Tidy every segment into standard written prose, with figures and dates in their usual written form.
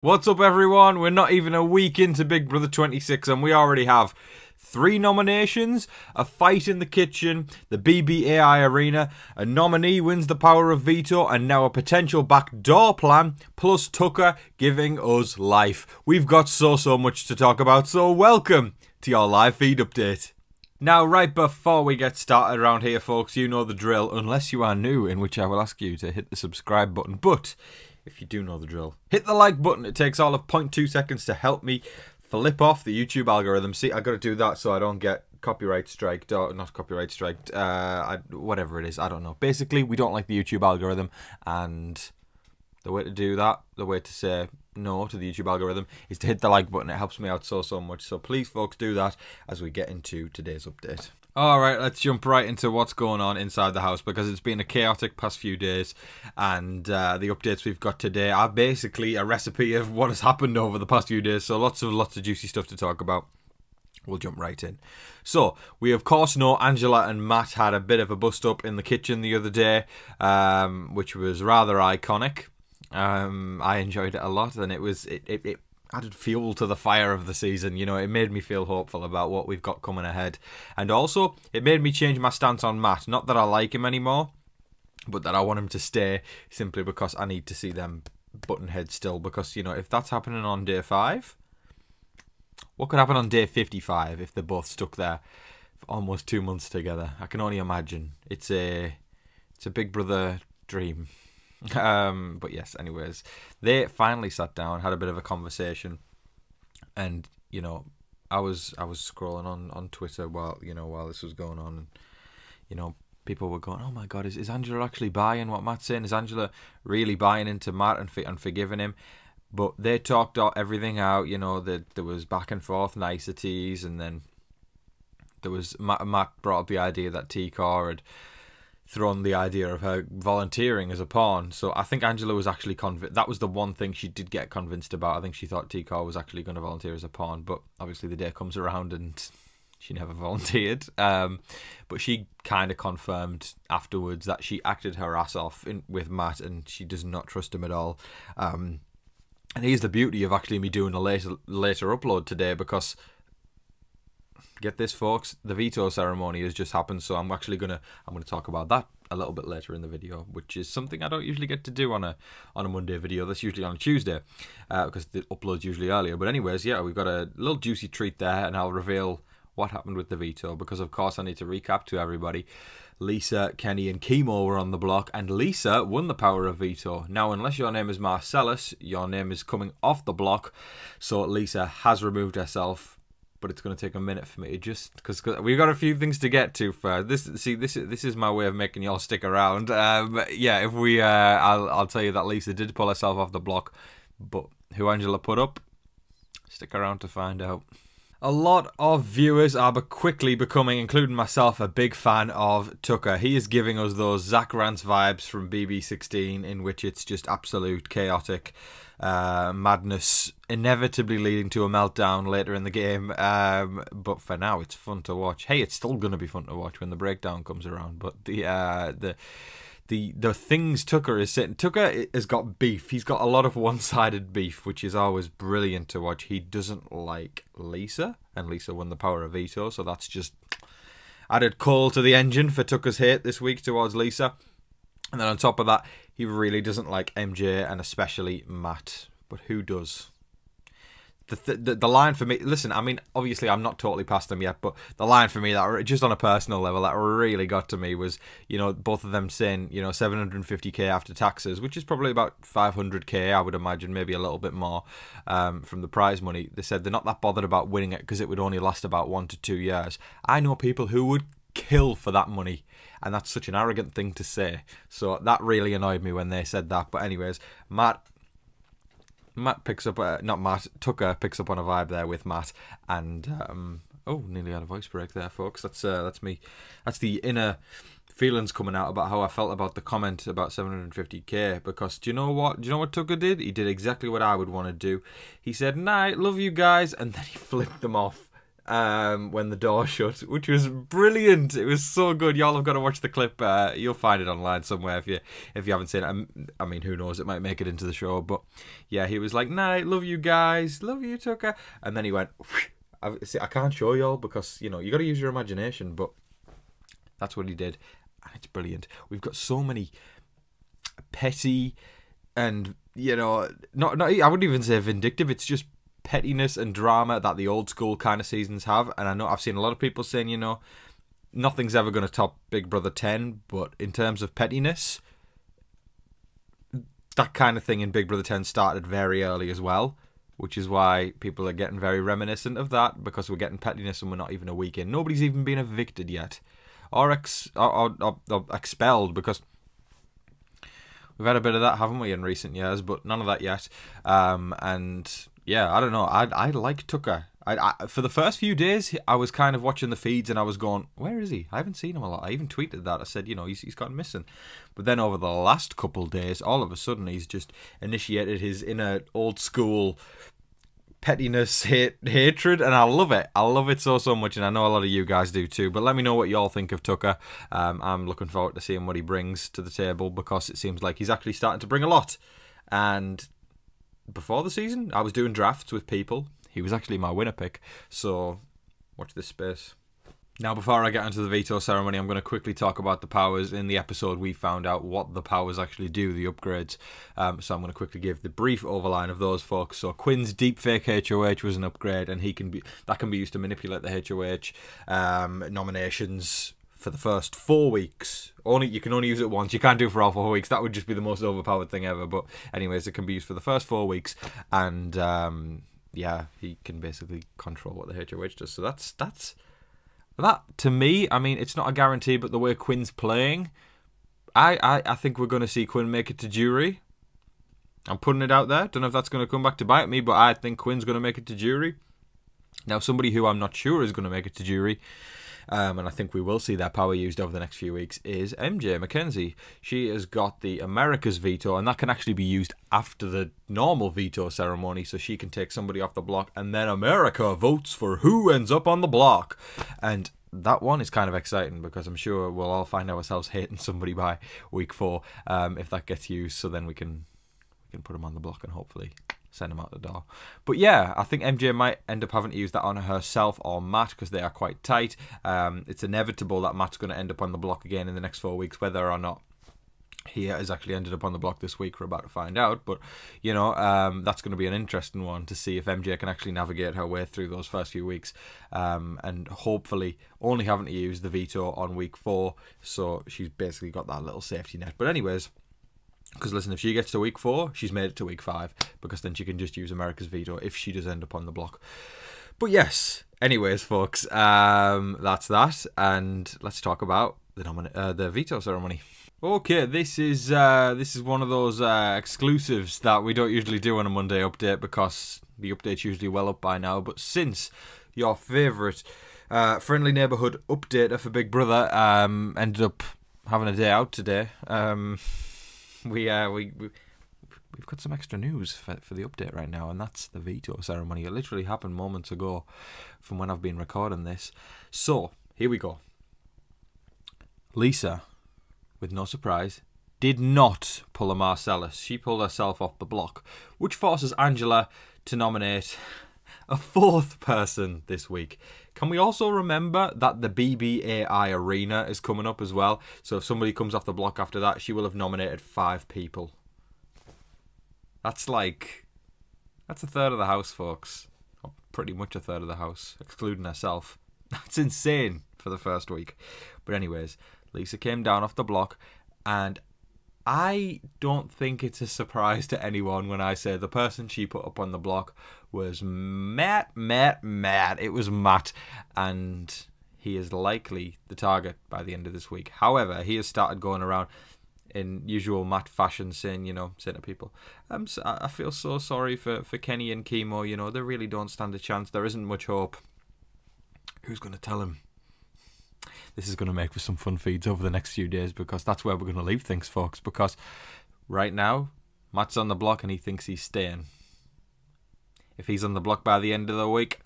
What's up, everyone? We're not even a week into Big Brother 26 and we already have 3 nominations, a fight in the kitchen, the BBAI arena, a nominee wins the power of veto, and now a potential backdoor plan, plus Tucker giving us life. We've got so much to talk about, so welcome to your live feed update. Now, right before we get started around here, folks, you know the drill, unless you are new, in which I will ask you to hit the subscribe button. But if you do know the drill, hit the like button. It takes all of 0.2 seconds to help me flip off the YouTube algorithm. See, I got to do that so I don't get copyright striked, or not copyright striked, whatever it is, I don't know. Basically, we don't like the YouTube algorithm, and the way to do that, the way to say no to the YouTube algorithm, is to hit the like button. It helps me out so much. So please, folks, do that as we get into today's update. Alright, let's jump right into what's going on inside the house, because it's been a chaotic past few days, and the updates we've got today are basically a recipe of what has happened over the past few days, so lots of juicy stuff to talk about. We'll jump right in. So, we of course know Angela and Matt had a bit of a bust up in the kitchen the other day, which was rather iconic. I enjoyed it a lot, and it added fuel to the fire of the season. You know, it made me feel hopeful about what we've got coming ahead. And also, it made me change my stance on Matt. Not that I like him anymore, but that I want him to stay, simply because I need to see them button heads still. Because, you know, if that's happening on day 5, what could happen on day 55 if they're both stuck there for almost 2 months together? I can only imagine. It's a Big Brother dream. But yes, anyways, they finally sat down, had a bit of a conversation, and you know, I was scrolling on Twitter while this was going on, and you know, people were going, "Oh my God, is Angela actually buying what Matt's saying? Is Angela really buying into Matt and forgiving him?" But they talked everything out. You know, that there was back and forth niceties, and then there was Matt brought up the idea that T-Car had thrown the idea of her volunteering as a pawn. So I think Angela was actually convinced. That was the one thing she did get convinced about. I think she thought T-Car was actually going to volunteer as a pawn, but obviously the day comes around and she never volunteered. But she kind of confirmed afterwards that she acted her ass off with Matt, and she does not trust him at all. And here's the beauty of actually me doing a later upload today, because get this, folks, the veto ceremony has just happened, so I'm gonna talk about that a little bit later in the video, which is something I don't usually get to do on a Monday video. That's usually on a Tuesday, because the upload's usually earlier. But anyways, yeah, we've got a little juicy treat there, and I'll reveal what happened with the veto, because of course I need to recap to everybody. Lisa, Kenny and Chemo were on the block, and Lisa won the power of veto. Now, unless your name is Marcellus, your name is coming off the block, so Lisa has removed herself. But it's going to take a minute for me to just, because we've got a few things to get to first. This is my way of making y'all stick around. Yeah, if we, I'll tell you that Lisa did pull herself off the block, but who Angela put up? Stick around to find out. A lot of viewers are quickly becoming, including myself, a big fan of Tucker. He is giving us those Zach Rance vibes from BB16, in which it's just absolute chaotic madness, inevitably leading to a meltdown later in the game. But for now, it's fun to watch. Hey, it's still going to be fun to watch when the breakdown comes around. But the things Tucker is saying, Tucker has got beef. He's got a lot of one-sided beef, which is always brilliant to watch. He doesn't like Lisa, and Lisa won the power of veto, so that's just added coal to the engine for Tucker's hate this week towards Lisa. And then on top of that, he really doesn't like MJ, and especially Matt. But who does? The line for me, listen, I mean, obviously I'm not totally past them yet, but the line for me, that just on a personal level, that really got to me was, you know, both of them saying, you know, 750k after taxes, which is probably about 500k, I would imagine, maybe a little bit more from the prize money. They said they're not that bothered about winning it because it would only last about 1 to 2 years. I know people who would kill for that money, and that's such an arrogant thing to say. So that really annoyed me when they said that. But anyways, Tucker picks up on a vibe there with Matt, and oh, nearly had a voice break there, folks. That's me. That's the inner feelings coming out about how I felt about the comment about 750k. Because do you know what Tucker did? He did exactly what I would want to do. He said, "Night, love you guys," and then he flipped them off when the door shut, which was brilliant. It was so good. Y'all have got to watch the clip. You'll find it online somewhere if you haven't seen it. I mean, who knows? It might make it into the show. But yeah, he was like, "Night, love you guys, love you, Tucker." And then he went. I can't show y'all because you got to use your imagination. But that's what he did, and it's brilliant. We've got so many petty and not I wouldn't even say vindictive. It's just pettiness and drama that the old school kind of seasons have. And I know I've seen a lot of people saying, nothing's ever going to top Big Brother 10, but in terms of pettiness, that kind of thing in Big Brother 10 started very early as well, which is why people are getting very reminiscent of that, because we're getting pettiness and we're not even a week in. Nobody's even been evicted yet or expelled, because we've had a bit of that, haven't we, in recent years, but none of that yet. And yeah, I don't know. I like Tucker. For the first few days, I was kind of watching the feeds and I was going, where is he? I haven't seen him a lot. I even tweeted that. I said, he's gone missing. But then over the last couple of days, all of a sudden, he's just initiated his inner old school pettiness, hatred, and I love it. I love it so much, and I know a lot of you guys do too. But let me know what you all think of Tucker. I'm looking forward to seeing what he brings to the table, because it seems like he's actually starting to bring a lot. And before the season, I was doing drafts with people. He was actually my winner pick, so watch this space. Now, before I get into the veto ceremony, I'm going to quickly talk about the powers. In the episode, we found out what the powers actually do, the upgrades. So I'm going to quickly give the brief overline of those, folks. So Quinn's deepfake HOH was an upgrade, and that can be used to manipulate the HOH nominations for the first 4 weeks. You can only use it once. You can't do it for all 4 weeks. That would just be the most overpowered thing ever. But anyways, it can be used for the first 4 weeks, and yeah, he can basically control what the HOH does. So that's that, to me. I mean, it's not a guarantee, but the way Quinn's playing, I think we're going to see Quinn make it to jury. I'm putting it out there. Don't know if that's going to come back to bite me, but I think Quinn's going to make it to jury. Now, somebody who I'm not sure is going to make it to jury, and I think we will see that power used over the next few weeks, is MJ Makensy. She has got the America's veto, and that can actually be used after the normal veto ceremony, so she can take somebody off the block, and then America votes for who ends up on the block. And that one is kind of exciting, because I'm sure we'll all find ourselves hating somebody by week 4 if that gets used, so then we can put them on the block and hopefully send him out the door. But yeah, I think MJ might end up having to use that on herself or Matt, because they are quite tight. It's inevitable that Matt's going to end up on the block again in the next 4 weeks, whether or not he has actually ended up on the block this week. We're about to find out. But that's going to be an interesting one to see if MJ can actually navigate her way through those first few weeks, and hopefully only having to use the veto on week 4, so she's basically got that little safety net. But anyways, because listen, if she gets to week 4, she's made it to week 5, because then she can just use America's veto if she does end up on the block. But yes, anyways, folks, that's that, and let's talk about the veto ceremony. Okay, this is one of those exclusives that we don't usually do on a Monday update, because the update's usually well up by now. But since your favourite friendly neighbourhood updater for Big Brother ended up having a day out today, we've got some extra news for the update right now, and that's the veto ceremony. It literally happened moments ago from when I've been recording this. So here we go. Lisa, with no surprise, did not pull a Marcellus. She pulled herself off the block, which forces Angela to nominate a 4th person this week. Can we also remember that the BBAI arena is coming up as well? So if somebody comes off the block after that, she will have nominated 5 people. That's a third of the house, folks. Or pretty much a third of the house, excluding herself. That's insane for the first week. But anyways, Lisa came down off the block, and I don't think it's a surprise to anyone when I say the person she put up on the block was Matt. It was Matt, and he is likely the target by the end of this week. However, he has started going around in usual Matt fashion, saying to people, I feel so sorry for Kenny and Chemo. They really don't stand a chance. There isn't much hope. Who's going to tell him? This is going to make for some fun feeds over the next few days, because that's where we're going to leave things, folks. Because right now, Matt's on the block and he thinks he's staying. If he's on the block by the end of the week,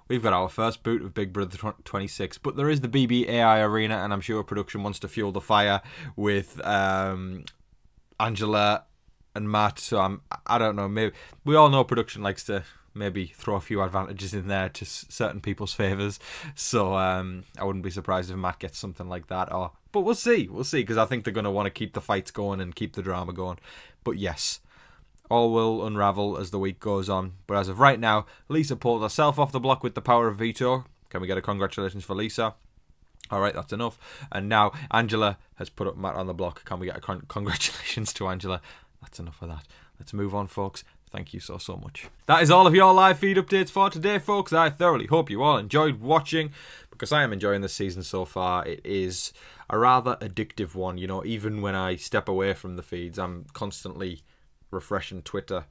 we've got our first boot of Big Brother 26. But there is the BBAI Arena, and I'm sure production wants to fuel the fire with Angela and Matt. So I don't know. Maybe we all know production likes to maybe throw a few advantages in there to certain people's favours. So I wouldn't be surprised if Matt gets something like that. But we'll see. We'll see, because I think they're going to want to keep the fights going and keep the drama going. But yes, all will unravel as the week goes on. But as of right now, Lisa pulled herself off the block with the power of veto. Can we get a congratulations for Lisa? All right, that's enough. And now Angela has put up Matt on the block. Can we get a congratulations to Angela? That's enough of that. Let's move on, folks. Thank you so much. That is all of your live feed updates for today, folks. I thoroughly hope you all enjoyed watching, because I am enjoying this season so far. It is a rather addictive one, you know. Even when I step away from the feeds, I'm constantly refreshing Twitter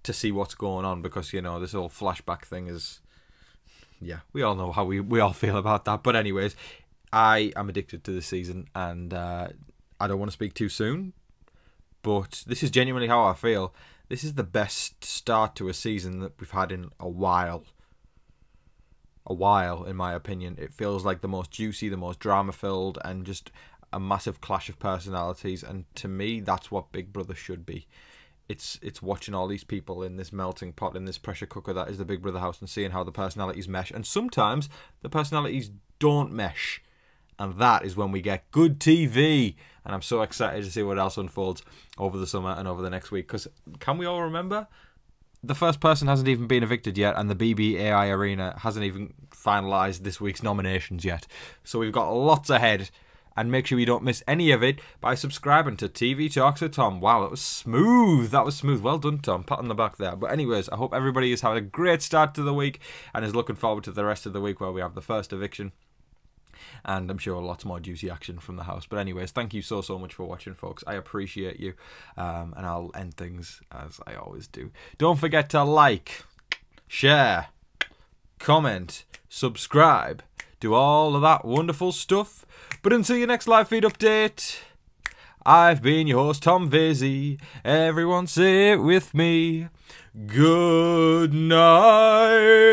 to see what's going on, because, you know, this whole flashback thing is, yeah, we all know how we all feel about that. But anyways, I am addicted to this season, and I don't want to speak too soon, but this is genuinely how I feel. This is the best start to a season that we've had in a while. In my opinion. It feels like the most juicy, the most drama-filled, and just a massive clash of personalities. And to me, that's what Big Brother should be. It's watching all these people in this melting pot, in this pressure cooker that is the Big Brother house, and seeing how the personalities mesh. And sometimes the personalities don't mesh. And that is when we get good TV. And I'm so excited to see what else unfolds over the summer and over the next week. Because can we all remember? The first person hasn't even been evicted yet. And the BBAI Arena hasn't even finalised this week's nominations yet. So we've got lots ahead. And make sure you don't miss any of it by subscribing to TV Talks with Tom. Wow, that was smooth. That was smooth. Well done, Tom. Pat on the back there. But anyways, I hope everybody is having a great start to the week and is looking forward to the rest of the week where we have the first eviction. And I'm sure lots more juicy action from the house. But anyways, thank you so much for watching, folks. I appreciate you. And I'll end things as I always do. Don't forget to like, share, comment, subscribe. Do all of that wonderful stuff. But until your next live feed update, I've been your host, Tom Vasey. Everyone say it with me. Good night.